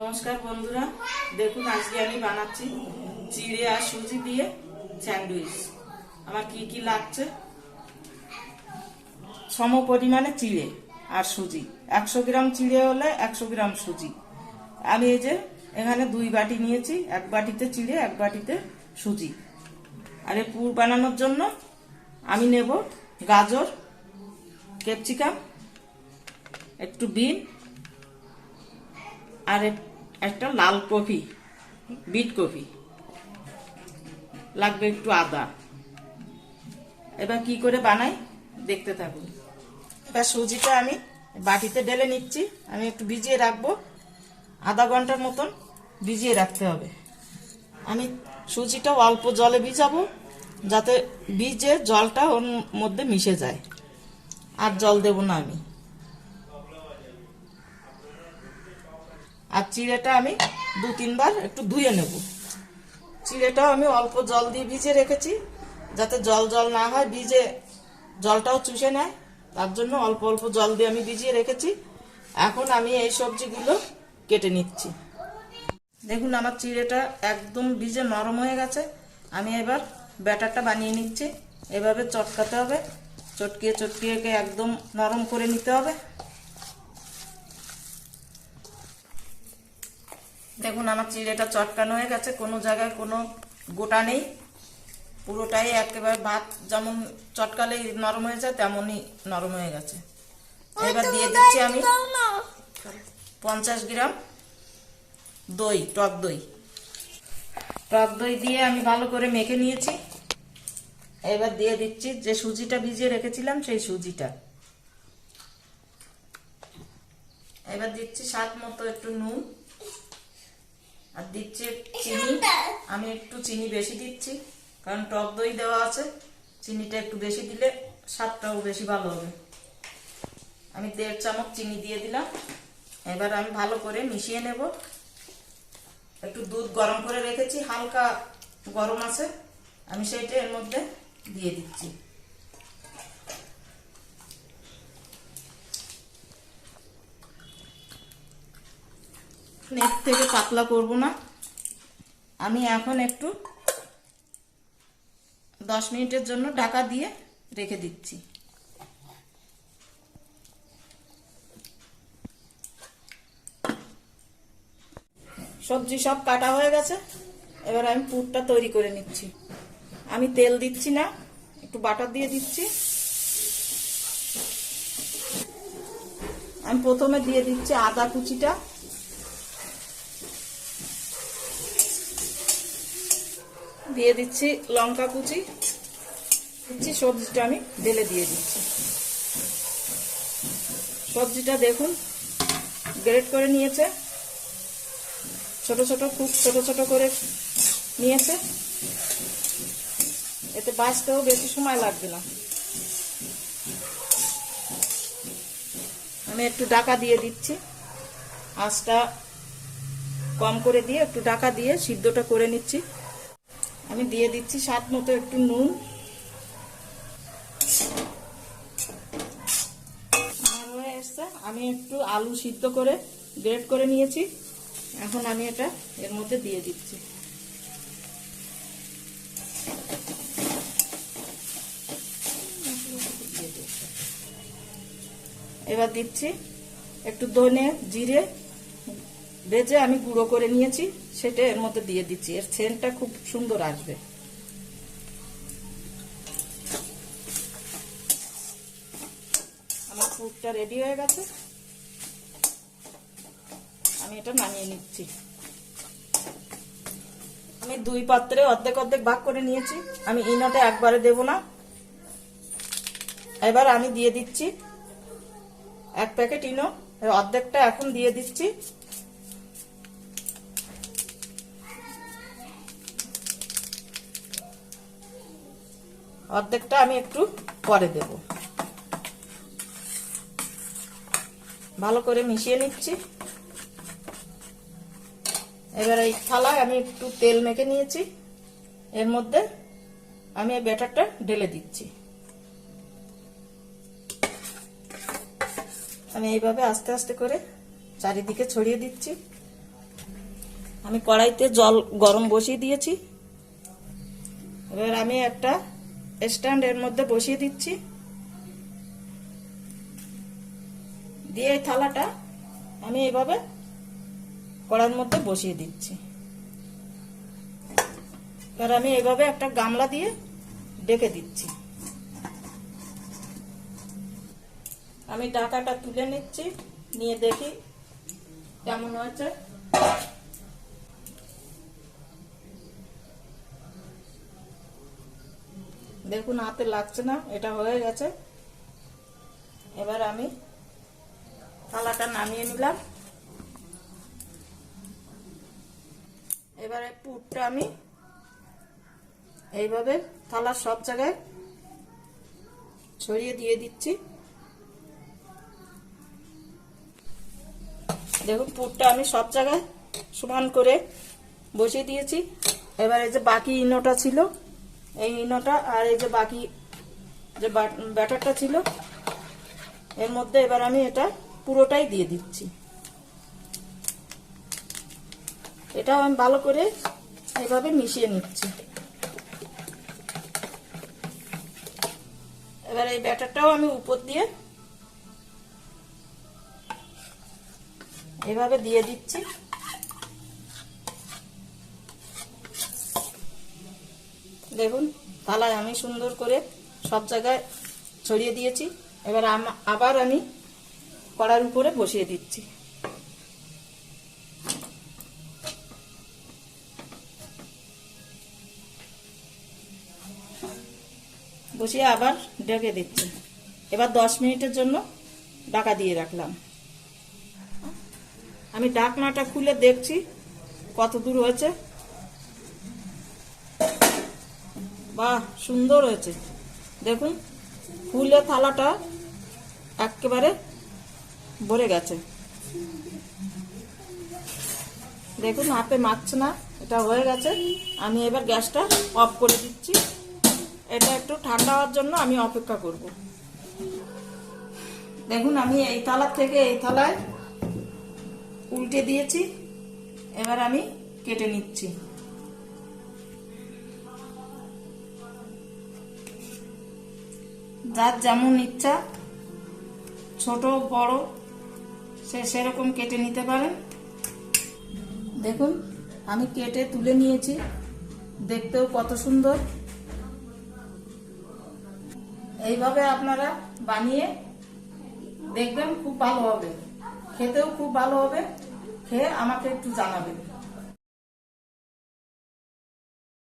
নমস্কার বন্ধুরা, দেখুন আজকে আমি বানাচ্ছি চিড়ে আর সুজি দিয়ে স্যান্ডউইচ। আমার কি কি লাগছে, সম পরিমাণে চিড়ে আর সুজি। 100 গ্রাম চিড়ে হলে 100 গ্রাম সুজি। আমি এই যে এখানে 2 বাটি নিয়েছি, 1 বাটিতে চিড়ে 1 বাটিতে সুজি। আর এই পুর বানানোর জন্য আমি নেব গাজর, ক্যাপসিকাম, একটু বিন আর একটা লাল কফি, বিট কফি লাগবে, একটু আদা। এবার কি করে বানাই দেখতে থাকুন। এবার সুজিটা আমি বাটিতে ঢেলে নিচ্ছি। আমি একটু ভিজিয়ে রাখবো, আধা ঘন্টার মতন ভিজিয়ে রাখতে হবে। আমি সুজিটা অল্প জলে ভিজাবো, যাতে ভিজে জলটা ওর মধ্যে মিশে যায়। আর জল দেব না আমি। আর চিড়েটা আমি 2-3 বার একটু ধুয়ে নেব। চিড়েটাও আমি অল্প জল দিয়ে ভিজে রেখেছি, যাতে জল জল না হয়, ভিজে জলটাও চুষে নেয়। তার জন্য অল্প অল্প জল দিয়ে আমি ভিজিয়ে রেখেছি। এখন আমি এই সবজিগুলো কেটে নিচ্ছি। দেখুন আমার চিড়েটা একদম ভিজে নরম হয়ে গেছে। আমি এবার ব্যাটারটা বানিয়ে নিচ্ছি। এভাবে চটকাতে হবে, চটকিয়ে চটকিয়ে একদম নরম করে নিতে হবে। দেখুন আমার চিড়েটা চটকানো হয়ে গেছে, কোনো জায়গায় কোনো গোটা নেই, পুরোটাই একেবারে ভাত যেমন চটকালে নরম হয়ে যায় তেমনই নরম হয়ে গেছে। এবার দিয়ে দিচ্ছি আমি 50 গ্রাম দই, টক দই। টক দই দিয়ে আমি ভালো করে মেখে নিয়েছি। এবার দিয়ে দিচ্ছি যে সুজিটা ভিজিয়ে রেখেছিলাম, সেই সুজিটা। এবার দিচ্ছি স্বাদ মতো একটু নুন, আর দিচ্ছি চিনি। আমি একটু চিনি বেশি দিচ্ছি, কারণ টক দই দেওয়া আছে। চিনিটা একটু বেশি দিলে স্বাদটাও বেশি ভালো হবে। আমি 1.5 চামচ চিনি দিয়ে দিলাম। এবার আমি ভালো করে মিশিয়ে নেব। একটু দুধ গরম করে রেখেছি, হালকা গরম আছে, আমি সেইটা এর মধ্যে দিয়ে দিচ্ছি। এর থেকে পাতলা করব না। আমি এখন একটু 10 মিনিটের জন্য ঢাকা দিয়ে রেখে দিচ্ছি। সবজি সব কাটা হয়ে গেছে। এবার আমি পুরটা তৈরি করে নিচ্ছি। আমি তেল দিচ্ছি না, একটু বাটার দিয়ে দিচ্ছি। আমি প্রথমে দিয়ে দিচ্ছি আদা কুচিটা, দিয়ে দিচ্ছি লঙ্কা কুচি, দিচ্ছি সবজিটা আমি ঢেলে দিয়ে দিচ্ছি। সবজিটা দেখুন গ্রেট করে নিয়েছে, ছোট ছোট, খুব ছোট ছোট করে নিয়েছে। এতে বাছতেও বেশি সময় লাগবে না। আমি একটু ঢাকা দিয়ে দিচ্ছি, আঁচটা কম করে দিয়ে একটু ঢাকা দিয়ে সিদ্ধটা করে নিচ্ছি। আমি দিয়ে দিচ্ছি স্বাদ মতো একটু নুন। আমার হয়ে এসছে। আমি একটু আলু সিদ্ধ করে গ্রেট করে নিয়েছি। এখন আমি এটা এর মধ্যে দিয়ে দিচ্ছি। এবার দিচ্ছি একটু ধনে জিরে ভেজে আমি গুঁড়ো করে নিয়েছি, সেটা এর মধ্যে দিয়ে দিচ্ছি। এর সেন্টটা খুব সুন্দর আসবে। আমার পুরটা রেডি হয়ে গেছে, আমি এটা নামিয়ে নিচ্ছি। আমি 2 পাত্রে অর্ধেক অর্ধেক ভাগ করে নিয়েছি। আমি ইনোটা একবারে দেব না। এবার আমি দিয়ে দিচ্ছি 1 প্যাকেট ইনো, অর্ধেকটা এখন দিয়ে দিচ্ছি। অর্ধেকটা আমি একটু পরে দেব। ভালো করে মিশিয়ে নিচ্ছি। এবার এই থালায় আমি একটু তেল মেখে নিয়েছি, এর মধ্যে আমি এই ব্যাটারটা ঢেলে দিচ্ছি। আমি এইভাবে আস্তে আস্তে করে চারিদিকে ছড়িয়ে দিচ্ছি। আমি কড়াইতে জল গরম বসিয়ে দিয়েছি। এবার আমি একটা স্ট্যান্ড এর মধ্যে বসিয়ে দিচ্ছি, দিয়ে এই থালাটা আমি এইভাবে কড়াইয়ের মধ্যে বসিয়ে দিচ্ছি। এবার আমি এইভাবে একটা গামলা দিয়ে ঢেকে দিচ্ছি। আমি ঢাকাটা তুলে নিচ্ছি, নিয়ে দেখি কেমন হয়েছে। দেখুন হাতে লাগছে না, এটা হয়ে গেছে। এবার আমি থালাটা নামিয়ে নিলাম। এবারে পুরটা আমি এইভাবে থালার সব জায়গায় ছড়িয়ে দিয়ে দিচ্ছি। দেখুন পুরটা আমি সব জায়গায় সমান করে বসিয়ে দিয়েছি। এবার এই যে বাকি ইনোটা ছিল, এই ইনোটা আর এই যে বাকি যে ব্যাটারটা ছিল এর মধ্যে এবার আমি এটা পুরোটাই দিয়ে দিচ্ছি। এটাও আমি ভালো করে এইভাবে মিশিয়ে নিচ্ছি। এবার এই ব্যাটারটাও আমি উপর দিয়ে এইভাবে দিয়ে দিচ্ছি। দেখুন থালায় আমি সুন্দর করে সব জায়গায় ছড়িয়ে দিয়েছি। এবার আবার আমি কড়ার উপরে বসিয়ে দিচ্ছি। বসিয়ে আবার ঢেকে দিচ্ছি। এবার 10 মিনিটের জন্য ঢাকা দিয়ে রাখলাম। আমি ঢাকনাটা খুলে দেখছি কত দূর হয়েছে। বাহ, সুন্দর হয়েছে। দেখুন ফুলে থালাটা একেবারে ভরে গেছে। দেখুন হাতে মাখছে না, এটা হয়ে গেছে। আমি এবার গ্যাসটা অফ করে দিচ্ছি। এটা একটু ঠান্ডা হওয়ার জন্য আমি অপেক্ষা করব। দেখুন আমি এই থালা থেকে এই থালায় উল্টে দিয়েছি। এবার আমি কেটে নিচ্ছি। যার যেমন ইচ্ছা, ছোট বড় সে সেরকম কেটে নিতে পারেন। দেখুন আমি কেটে তুলে নিয়েছি, দেখতেও কত সুন্দর। এইভাবে আপনারা বানিয়ে দেখবেন, খুব ভালো হবে, খেতেও খুব ভালো হবে। খেয়ে আমাকে একটু জানাবেন।